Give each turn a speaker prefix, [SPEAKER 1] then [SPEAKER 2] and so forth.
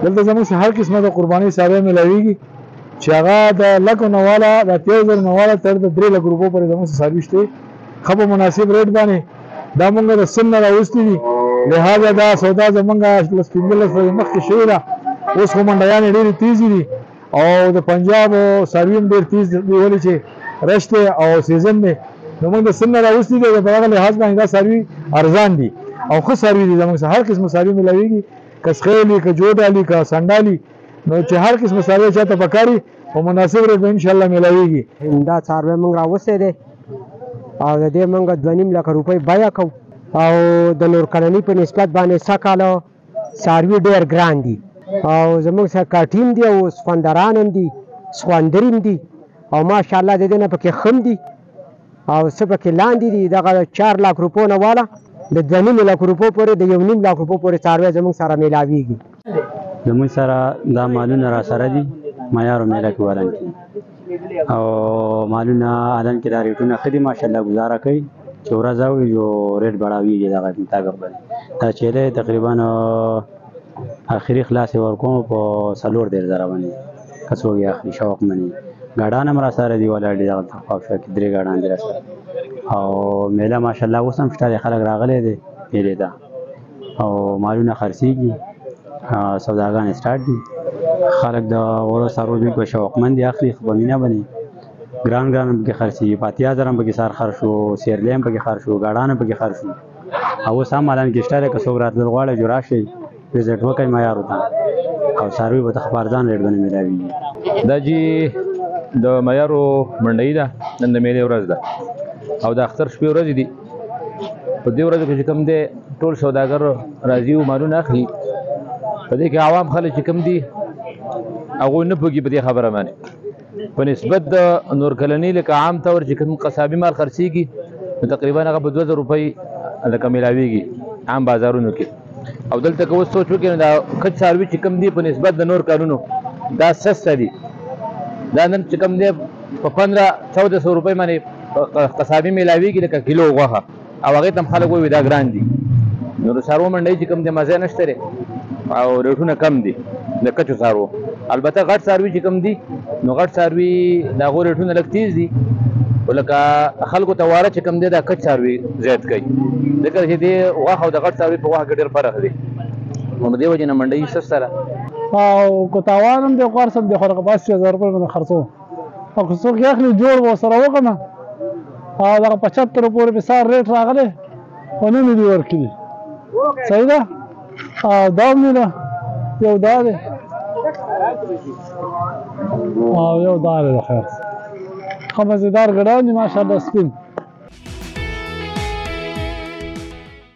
[SPEAKER 1] دلته زموږ هر قسمه د قرباني څاروي ملاویږي چې هغه د لکو نه والا د 3000 نه والا تر د 3 لک روپو پورې زموږ څاروي شته ښه په مناسب ریټ باندې دا مونږ د سن نه راوستي دي لهذا دا سودا زمونږ لس 15 ورځې مخکې شوې ده اوس خو منډیانې ډېرې تیزې دي او د پنجاب څاروي هم ډېر تیز دي ولې چې رش دی او سیزن دی نو موږ د سن نه راوستي دي په هغه لحاظ باندې دا څاروي ارزان دي او ښه څاروي دي زموږ هر قسمه څاروي ملاویږي که سخیلي که جوډالي که سنډالي نو چې هر قسمه څاروي چاته پکاري په مناسب ریټ به انشاءالله ملاویږي
[SPEAKER 2] دا څاروی موږ راوستی دی او د دې موږ 2.5 لک روپۍ بیه کوو او د نور کلنۍ په نسبت باندې سږکاله څاروي ډېر ګران دي او زموږ سره کاټیم دي او سخوندران هم دي سخوندري هم دي او ماشاءالله د دې نه پکې ښه هم دي او څه پکې لاندې دي دغه 4 لک روپو نه والا د 2.5 لک روپو پورې د 1.5 لک روپو پورې څاروی زموږ سره میلاویږي
[SPEAKER 3] زموږ سره دا مالونه را سره دي معیار او میله کې ولن او مالونه الان کې دا ریټونه ښه دي ماشاءالله ګزاره کوي چې ورځ او یو ریټ بړاویږي دغه مطابق باندې دا چې دی تقریبا اخري خلاص ورکوم په 4.5 زره باندې که څوک یې اخلي شوق مني ګاډان هم را سره دي ولاړ دي دغه تخفاف کې 3 ګاډان دي را سره او میله ماشاءالله اوس هم شته خلک راغلي دي میلې ته او مالونه خرڅېږي سوداګان سټارټ دي خلک د وړو څارویو بالکل شوقمند دي اخلي خو په مینه باندې ګران ګران هم پکې خرڅېږي په 80,000 هم پکې سار خرڅ شو سیرلی هم پکې خرڅ شو ګاډان هم پکې خرڅ شو او اوس هم الان کې شته که څوک راتلل غواړي جو راشي وزټ وکړي معیار ته او څاروي به ته په ارزان ریټ باندې میلاویږي
[SPEAKER 4] دا جی د معیارو منډۍ ده نن د میلې ورځ ده او د اختر شپې ورځې دي په دې ورځو کې چې کوم دی ټول سوداګر راځي او مالونه اخلي په دې کې عوام خلک چې کوم دي هغوی نه پوهېږي په دې خبره باندې په نسبت د نور کلنۍ لکه عام طور چې کوم قصابي مال خرڅېږي نو تقریبا هغه په 2000 روپۍ لکه میلاویږي عام بازارونو کې او دلته که اوس سوچ وکړي نو دا کچ څاروي چې کوم دي په نسبت د نور کارونو دا سسته دي دا نن چې کوم دی په 1500 روپۍ باندې قصابي میلاویږي لکه کیلو غوښه او هغې ته هم خلک وایي دا ګران دي نو د څاروو منډۍ چې کوم دی مزه نشته دی او ریټونه کم دي د کچو څاروو البته غټ څاروي چې کوم دي نو غټ څاروي د هغو ریټونه لږ تیز دي خو لکه خلکو ته واره چې کوم دی دا کچ څاروي زیات کوي ځکه چې دې غوښه او د غټ څاروي په غوښه کې ډېر فرق دی نو د دې وجې نه منډۍ سسته ده
[SPEAKER 1] او که تاوان هم دی قرض هم دی خو هغه 80,000 روپۍ باندې خرڅوم او که څوک یې اخلي جوړ به ورسره وکړم او دغه 75 پورې مې سار ریټ راغلی خو نه مې دي ورکړي صحیح ده او دا مې ده یو دا دی او یو دا دی د خیر ښه مزېدار ګډان دي ماشاءالله سپین